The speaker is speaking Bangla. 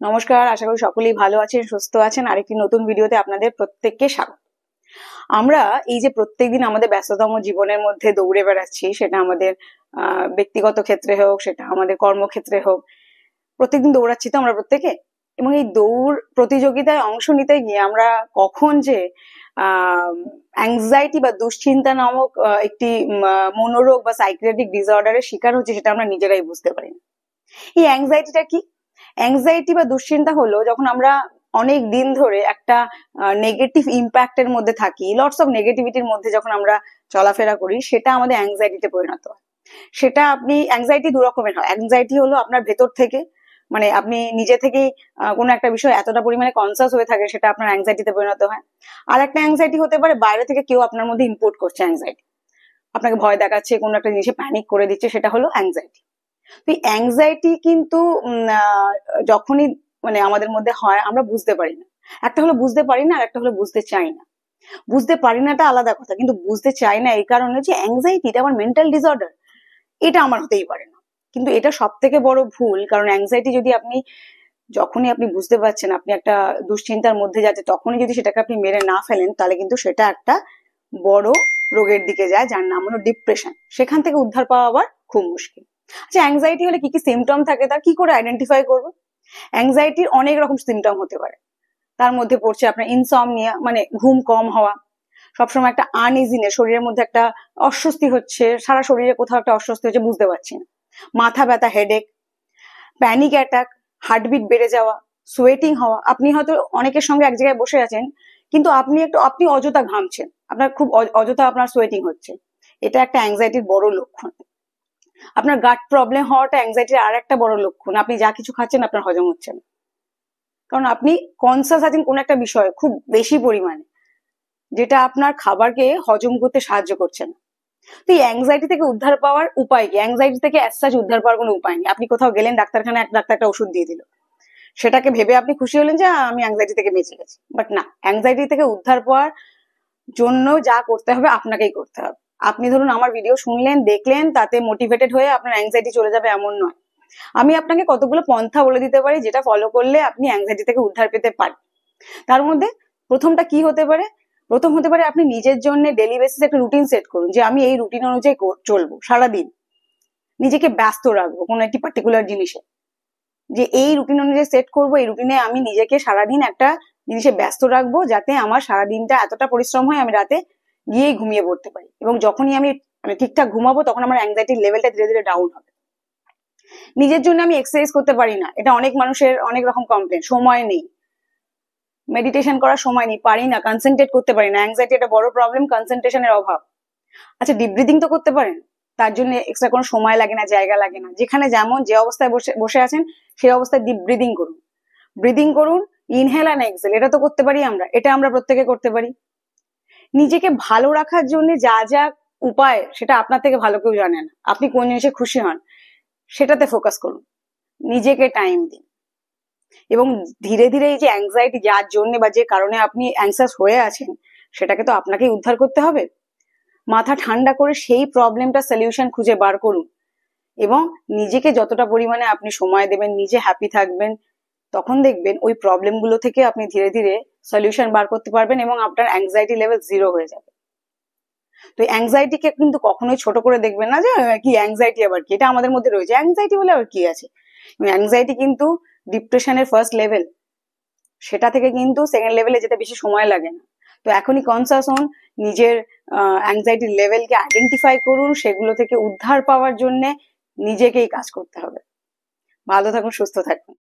নমস্কার, আশা করি সকলেই ভালো আছেন, সুস্থ আছেন। আরেকটি নতুন ভিডিওতে আপনাদের প্রত্যেককে স্বাগত। আমরা এই যে প্রত্যেকদিন আমাদের ব্যস্ততম জীবনের মধ্যে দৌড়ে বেড়াচ্ছি, সেটা আমাদের ব্যক্তিগত ক্ষেত্রে হোক, সেটা আমাদের কর্মক্ষেত্রে হোক, প্রত্যেকদিন দৌড়াচ্ছি তো আমরা প্রত্যেকে। এবং এই দৌড় প্রতিযোগিতায় অংশ নিতে গিয়ে আমরা কখন যে অ্যাংজাইটি বা দুশ্চিন্তা নামক একটি মনোরোগ বা সাইকিয়াট্রিক ডিসঅর্ডারের শিকার হচ্ছে, সেটা আমরা নিজেরাই বুঝতে পারি না। এই অ্যাংজাইটিটা কি? অ্যাংজাইটি বা দুশ্চিন্তা হলো যখন আমরা অনেক দিন ধরে একটা নেগেটিভ ইম্প্যাক্টের মধ্যে থাকি, লটস অফ নেগেটিভিটির মধ্যে যখন আমরা চলাফেরা করি, সেটা আমাদের অ্যাংজাইটিতে পরিণত হয়। সেটা আপনি অ্যাংজাইটি দু রকমের হয়। অ্যাংজাইটি হলো আপনার ভেতর থেকে, মানে আপনি নিজে থেকেই কোনো একটা বিষয় এতটা পরিমাণে কনসাস হয়ে থাকে, সেটা আপনার অ্যাংজাইটিতে পরিণত হয়। আর একটা অ্যাংজাইটি হতে পারে বাইরে থেকে কেউ আপনার মধ্যে ইম্পোর্ট করছে অ্যাংজাইটি, আপনাকে ভয় দেখাচ্ছে, কোনো একটা জিনিসে প্যানিক করে দিচ্ছে, সেটা হলো অ্যাংজাইটি। তো অ্যাংজাইটি কিন্তু যখনই মানে আমাদের মধ্যে হয় আমরা বুঝতে পারি না। একটা হলো বুঝতে পারি না, আর একটা হলো বুঝতে চাই না। বুঝতে পারি নাটা আলাদা কথা, কিন্তু বুঝতে চাই না এই কারণে যে অ্যাংজাইটি এটা আমার মেন্টাল ডিসঅর্ডার, এটা আমার হতেই পারে না। কিন্তু এটা সব থেকে বড় ভুল, কারণ অ্যাংজাইটি যদি আপনি যখনই আপনি বুঝতে পারছেন আপনি একটা দুশ্চিন্তার মধ্যে যাচ্ছে, তখনই যদি সেটাকে আপনি মেরে না ফেলেন, তাহলে কিন্তু সেটা একটা বড় রোগের দিকে যায়, যার নাম হলো ডিপ্রেশন। সেখান থেকে উদ্ধার পাওয়া আবার খুব মুশকিল। আচ্ছা, অ্যাংজাইটি হলে কি কি সিমটম থাকে, তা কি করে আইডেন্টিফাই করবো? অ্যাংজাইটির অনেক রকম সিমটম হতে পারে। তার মধ্যে পড়ছে আপনার ইনসমনিয়া, মানে ঘুম কম হওয়া, সবসময় একটা আনইজিনেস, শরীরের মধ্যে একটা অস্বস্তি হচ্ছে, সারা শরীরে কোথাও একটা অস্বস্তি হচ্ছে, বুঝতে পারছি না, মাথা ব্যথা, হেডেক, প্যানিক অ্যাটাক, হার্টবিট বেড়ে যাওয়া, সোয়েটিং হওয়া। আপনি হয়তো অনেকের সঙ্গে এক জায়গায় বসে আছেন, কিন্তু আপনি অযথা ঘামছেন, আপনার খুব অযথা আপনার সোয়েটিং হচ্ছে, এটা একটা অ্যাংজাইটির বড় লক্ষণ। আপনার গাট প্রবলেম হওয়াটা অ্যাংজাইটির আর একটা বড় লক্ষণ। আপনি যা কিছু খাচ্ছেন আপনার হজম হচ্ছে না, কারণ আপনি কনসাস আছেন কোন একটা বিষয়ে খুব বেশি পরিমাণে, যেটা আপনার খাবারকে হজম করতে সাহায্য করছে না। তো এই অ্যাংজাইটি থেকে উদ্ধার পাওয়ার উপায় কি? অ্যাংজাইটি থেকে অ্যাজ উদ্ধার পাওয়ার কোনো উপায় নেই। আপনি কোথাও গেলেন, ডাক্তারখানায় ডাক্তার একটা ওষুধ দিয়ে দিল, সেটাকে ভেবে আপনি খুশি হলেন যে আমি অ্যাংজাইটি থেকে বেঁচে গেছি। বাট না, অ্যাংজাইটি থেকে উদ্ধার পাওয়ার জন্য যা করতে হবে আপনাকেই করতে হবে। আপনি ধরুন আমার ভিডিও শুনলেন, দেখলেন, তাতে মোটিভেটেড হয়ে আপনার অ্যাংজাইটি চলে যাবে এমন নয়। আমি আপনাকে কতগুলো পন্থা বলে দিতে পারি, যেটা ফলো করলে আপনি অ্যাংজাইটি থেকে উদ্ধার পেতে পারেন। তার মধ্যে প্রথমটা কি হতে পারে? প্রথম হতে পারে আপনি নিজের জন্য ডেইলি বেসিস একটা রুটিন সেট করুন, যে আমি এই রুটিন অনুযায়ী চলবো, সারাদিন নিজেকে ব্যস্ত রাখবো কোনো একটি পার্টিকুলার জিনিসে, যে এই রুটিন অনুযায়ী সেট করবো, এই রুটিনে আমি নিজেকে সারাদিন একটা জিনিসে ব্যস্ত রাখবো, যাতে আমার সারাদিনটা এতটা পরিশ্রম হয় আমি রাতে গিয়েই ঘুমিয়ে পড়তে পারি, এবং যখনই আমি ঠিকঠাক ঘুমাবো তখন আমার অ্যাংজাইটির লেভেলটা ধীরে ধীরে ডাউন হবে। নিজের জন্য আমি এক্সারসাইজ করতে পারি না, এটা অনেক মানুষের অনেক রকম কমপ্লেন। সময় নেই, মেডিটেশন করার সময় নেই, পারি না, কনসেন্ট্রেট করতে পারি না। অ্যাংজাইটি একটা বড় প্রবলেম, কনসেন্ট্রেশনের অভাব। আচ্ছা, ডিপ ব্রিদিং তো করতে পারেন, তার জন্য এক্সট্রা কোনো সময় লাগে না, জায়গা লাগে না। যেখানে যেমন যে অবস্থায় বসে আছেন সেই অবস্থায় ডিপ ব্রিদিং করুন। ব্রিদিং করুন, ইনহেল অ্যান্ড এক্সহেল, এটা তো করতে পারি আমরা, এটা আমরা প্রত্যেকে করতে পারি। নিজেকে ভালো রাখার জন্য যা যা উপায়, সেটা আপনার থেকে ভালো কেউ জানে না। আপনি কোন জিনিসে খুশি হন সেটাতে ফোকাস করুন, নিজেকে টাইম দিন, এবং ধীরে ধীরে এই যে অ্যাংজাইটি যার জন্য বা যে কারণে আপনি অ্যাংসাস হয়ে আছেন, সেটাকে তো আপনাকেই উদ্ধার করতে হবে। মাথা ঠান্ডা করে সেই প্রবলেমটা সলিউশন খুঁজে বার করুন, এবং নিজেকে যতটা পরিমাণে আপনি সময় দেবেন, নিজে হ্যাপি থাকবেন, তখন দেখবেন ওই প্রবলেমগুলো থেকে আপনি ধীরে ধীরে সলিউশন বার করতে পারবেন, এবং আপনার অ্যাংজাইটি লেভেল 0 হয়ে যাবে। তো অ্যাংজাইটিকে কিন্তু কখনোই ছোট করে দেখবেন না, যে কি অ্যাংজাইটি আবার কি, এটা আমাদের মধ্যে রয়েছে, অ্যাংজাইটি বলে আবার কি আছে। অ্যাংজাইটি কিন্তু ডিপ্রেশনের ফার্স্ট লেভেল, সেটা থেকে কিন্তু সেকেন্ড লেভেলে যেতে বেশি সময় লাগে না। তো এখনই কনসাস হন, নিজের অ্যাংজাইটির লেভেলকে আইডেন্টিফাই করুন, সেগুলো থেকে উদ্ধার পাওয়ার জন্য নিজেকেই কাজ করতে হবে। ভালো থাকুন, সুস্থ থাকুন।